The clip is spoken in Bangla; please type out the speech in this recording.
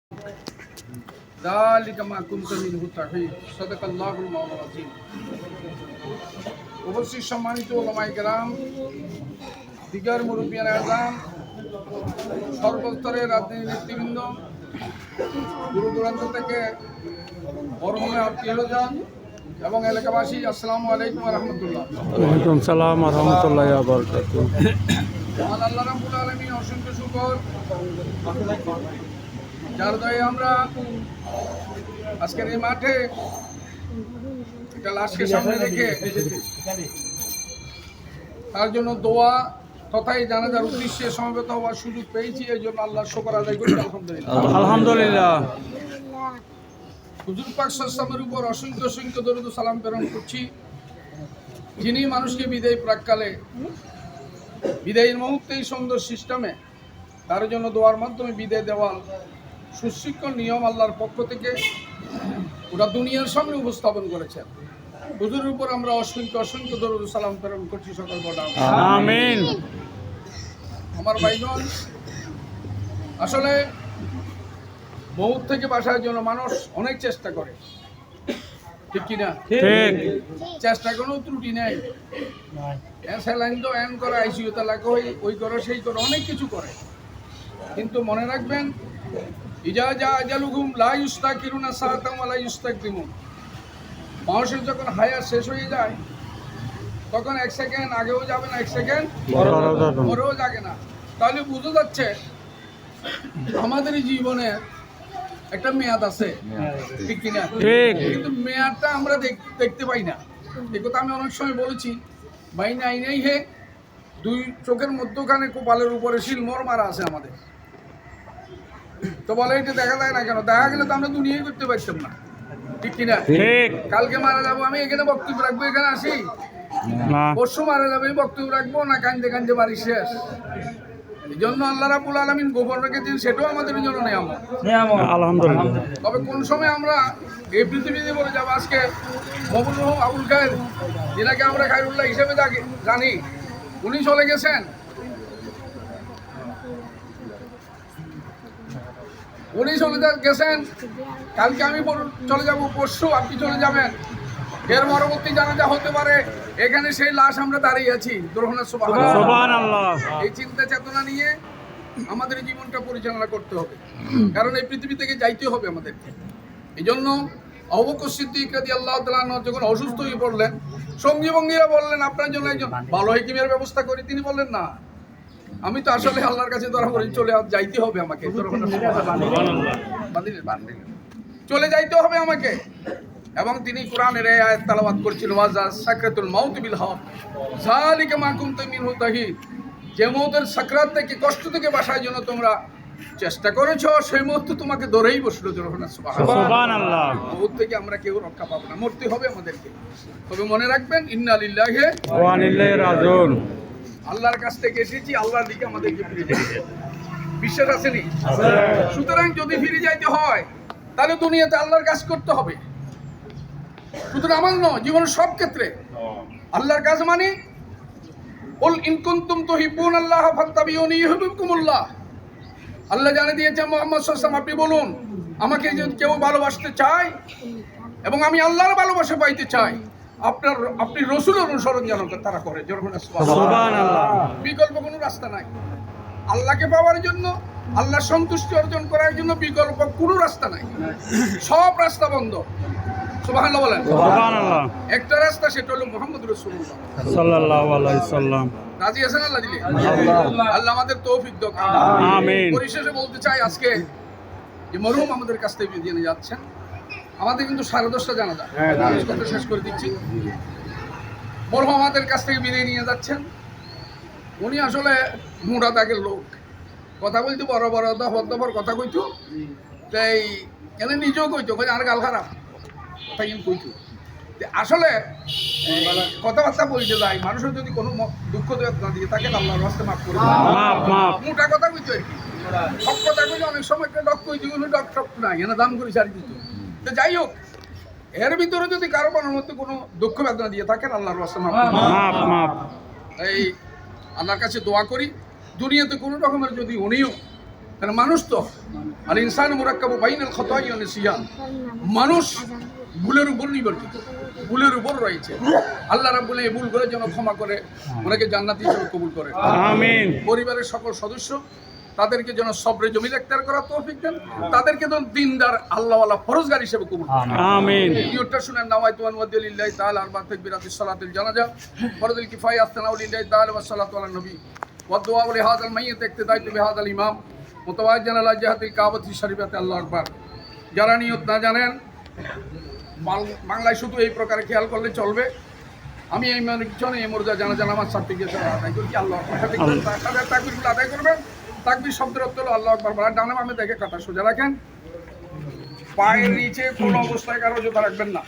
ذلك ما كنت منه تحيد صدق الله المولى العظيم। উপস্থিত সম্মানিত ওলামায়ে কেরাম, দিগার মুরব্বিয়ান আযম, সর্বস্তরের রাজনীতি নেতৃবৃন্দ, দূর দূরান্ত থেকে বরমুনা আত্মীয়স্বজন এবং এলাকাবাসী, আসসালামু আলাইকুম ওয়া রাহমাতুল্লাহ। ওয়ালাইকুম সালাম ওয়া রাহমাতুল্লাহি ওয়া বারাকাতুহু। আল্লাহ রাব্বুল আলামিন অসংখ্য শুকর, যার দয়ে আমরা আজকের এই মাঠে একটা লাশকে সামনে রেখে তার জন্য দোয়া তথা এই জানাজার উদ্দেশ্যে সমবেত হওয়ার সুযোগ পেয়েছি। এই জন্য আল্লাহর শুকর আদায় করি আলহামদুলিল্লাহ। আলহামদুলিল্লাহ। হুজুর পাক সাল্লাল্লাহু উপর অসংখ্য অসংখ্য দরুদ ও সালাম প্রেরণ করছি, যিনি মানুষকে বিদায় প্রাককালে বিদায়ের মুহূর্তেই সুন্দর সিস্টেমে তার জন্য দোয়ার মাধ্যমে বিদায় দেওয়ার সুশৃঙ্খল নিয়ম আল্লাহর পক্ষ থেকে ওরা দুনিয়ার সামনে উপস্থাপন করেছেন। হুজুরের উপর আমরা অসংখ্য অসংখ্য দরুদ ও সালাম প্রেরণ করছি সকল বড় আমিন। আমার ভাইগণ, আসলে মউত থেকে বাঁচার জন্য মানুষ অনেক চেষ্টা করে, ঠিক কিনা? ঠিক। চেষ্টা কোনো ত্রুটি নেই। স্যালাইন তো এন করে, আইসিইউতে লাগো, ওই করো সেই করো, অনেক কিছু করে। কিন্তু মনে রাখবেন, ইজা জা আজালুহুম লা ইস্তাকিরুনা সাআতাম ওয়া লা ইস্তাকদিমুন। মানুষের যখন হায়াত শেষ হয়ে যায় তখন এক সেকেন্ড আগেও যাবে না, এক সেকেন্ড পরেও যাবে না। তাহলে বোঝা যাচ্ছে আমাদের এই জীবনে একটা মেয়াদ আছে, ঠিক কিনা? কিন্তু মেয়াদটা আমরা দেখতে পাই না। এই কথা আমি অনেক সময় বলেছি। বাইনা আইনাই হে, দুই চোখের মধ্যখানে কপালের উপরে শিলমোহর মারা আছে আমাদের। তো বলে এটা দেখা যায় না কেন? দেখা গেলে তো আমরা দুনিয়ায় করতে পারতাম না, ঠিক কিনা? কালকে মারা যাবো, আমি এখানে বক্তব্য রাখবো, এখানে আসি। পরশু মারা যাবে, বক্তব্য রাখবো না, কান্দে কান্দে বাড়ি শেষ। এই জন্য আল্লাহ রাব্বুল আলামিন গোপন রেখেছেন, সেটাও আমাদের জন্য নিয়ামত। আলহামদুলিল্লাহ। তবে কোন সময় আমরা এই পৃথিবীতে বলে যাবো, আজকে মবুল রহম আবুল খায়ের, যেটাকে আমরা খায়রুল্লাহ হিসেবে জানি, উনি চলে গেছেন। উনি চলে গেছেন, কালকে আমি চলে যাব, পরশু আপনি চলে যাবেন। এর পরবর্তী জানাজা হতে পারে এখানে সেই লাশ আমরা দাঁড়িয়ে আছি। সুবহানাল্লাহ। এই চিন্তা চেতনা নিয়ে আমাদের জীবনটা পরিচালনা করতে হবে, কারণ এই পৃথিবী থেকে যাইতে হবে আমাদেরকে। এই জন্য আবু বকর সিদ্দিক রাদিয়াল্লাহু তাআলা আনহু যখন অসুস্থ হয়ে পড়লেন, সঙ্গী বঙ্গীরা বললেন, আপনার জন্য একজন ভালো হাকিমের ব্যবস্থা করি। তিনি বললেন, না, আমি তো আসলে আল্লাহর কাছে ধরা করে চলে যাইতে হবে আমাকে, চলে যাইতে হবে আমাকে। এবং তিনি কোরআনের এই আয়াত তেলাওয়াত করেছিলেন, ওয়াজা সাকরাতুল মাউত বিল হক যালিকা মা কুনতা মিনহু তাহিদ। যে মউতের সাকরাত থেকে, কষ্ট থেকে বাঁচার জন্য তোমরা চেষ্টা করেছো, সেই মুহূর্তে তোমাকে ধরেই বসলো। সুবহানাল্লাহ। মউত থেকে আমরা কেউ রক্ষা পাবো না, মরতে হবে আমাদেরকে। তবে মনে রাখবেন, ইন্না লিল্লাহি ওয়া ইন্না ইলাইহি রাজিউন। আল্লাহর কাছ থেকে এসেছি, আল্লাহর দিকে আমাদেরকে ফিরে যেতে হবে। বিশ্বাস আছে নি? সুতরাং যদি ফিরে যাইতে হয় তাহলে দুনিয়াতে আল্লাহর কাজ করতে হবে। শুধু আমার নয়, জীবনের সব ক্ষেত্রে আল্লাহর কাজ। মানে কুল ইন কুনতুম তুহিব্বুনাল্লাহ ফাত্তাবিউনি ইউহিব্বুকুমুল্লাহ। আল্লাহ জানিয়ে দিয়েছেন, মুহাম্মদ সাল্লাল্লাহু আলাইহি ওয়াসাল্লাম, আপনি বলুন, আমাকে যদি কেউ ভালোবাসতে চায় এবং আমি আল্লাহর ভালোবাসা পাইতে চাই, আপনি রসুলের অনুসরণ যেন তারা করে। সুবহানাল্লাহ। বিকল্প কোনো রাস্তা নাই। আল্লাহকে পাওয়ার জন্য, আল্লাহ সন্তুষ্টি অর্জন করার জন্য বিকল্প কোনো রাস্তা নাই। সব রাস্তা বন্ধ। সুবহানাল্লাহ বলেন। সুবহানাল্লাহ। একটা রাস্তা, সেটা হলো মুহাম্মদ রাসূলুল্লাহ সাল্লাল্লাহু আলাইহি সাল্লাম। রাজি আছেন আল্লাহ দিলে? আল্লাহ আমাদের তৌফিক দাও, আমিন। পরিশেষে বলতে চাই, আজকে যে মরহুম আমাদের কাছ থেকে জেনে যাচ্ছেন, আমাদের কিন্তু 10:30 জানাজা। কথা শেষ করে দিচ্ছি। মরহুম আমাদের কাছ থেকে বিদায় নিয়ে যাচ্ছেন। উনি আসলে মোটা দাগের লোক, কথা বলতে বড় বড় দফর কথা কইতো, তাই এনে নিজেও কইতো, আর গাল খারাপ কথা কিন্তু কইতো। আসলে কথাবার্তা বলতে যাই, মানুষের যদি কোনো দুঃখ না দিয়ে থাকে, আল্লাহর রাস্তায় মাফ করে মোটা কথা কইতো আর কি। সব কথা কইলে অনেক সময় একটা ডক কইতো, ডক টক নাই, এনে দাম করে ছাড়ি দিত। তো যাই হোক, এর ভিতরে যদি কারো মনের মধ্যে কোনো দুঃখ বেদনা দিয়ে থাকেন, আল্লাহর রাস্তায় মাফ। এই আল্লাহর কাছে দোয়া করি, দুনিয়াতে কোনো রকমের যদি উনিও কারণ মানুষ তো আর ইনসান মুরাক্কাবু বাইনাল খতাই ওয়া নিসিয়ান, মানুষ ভুলের উপর নির্ভরশীল, ভুলের উপর রয়েছে। আল্লাহ রাব্বুল আলামিন এই ভুলগুলো যেন ক্ষমা করে ওনাকে জান্নাতি হিসেবে কবুল করে। আমিন। পরিবারের সকল সদস্য তাদেরকে যেন সবরে জমিল ইখতিয়ার করার তৌফিক দেন, তাদেরকে যেন দিনদার আল্লাহওয়ালা ফরজগার হিসেবে কবুল করেন। আমিন। নিয়তটা শুনেন, নাওয়াইতু আন ওয়াদিলিল্লাহি তাআলা আরবা তাকবীরাতিস সালাতিল জানাজা ফরজুল কিফায়া আসনাউলিল্লাহি তাআলা ওয়া সাল্লাতু আলা নবী ওয়া দুআ লিহাযাল মাইয়িত ইক্তিদাইতু বিহাযাল ইমাম মুতাওয়াজ্জিহান আলা জিহাতিল কাবাতি শরীফাতি আল্লাহু আকবার। যারা নিয়ত না জানেন, বাংলায় শুধু এই প্রকারে খেয়াল করলে চলবে। আমি এই মানুষজন এই মুরজা জানাজা নামাজ সার্টিফিকেট আদায় করি, আল্লাহ তাদের তাকবীরগুলো আদায় করবেন। তাকবীর শব্দের অর্থ হলো আল্লাহু আকবার বলা। ডানে বামে দেখে কাটা সোজা রাখেন, পায়ের নিচে কোনো অবস্থায় কারো জুতা রাখবেন না।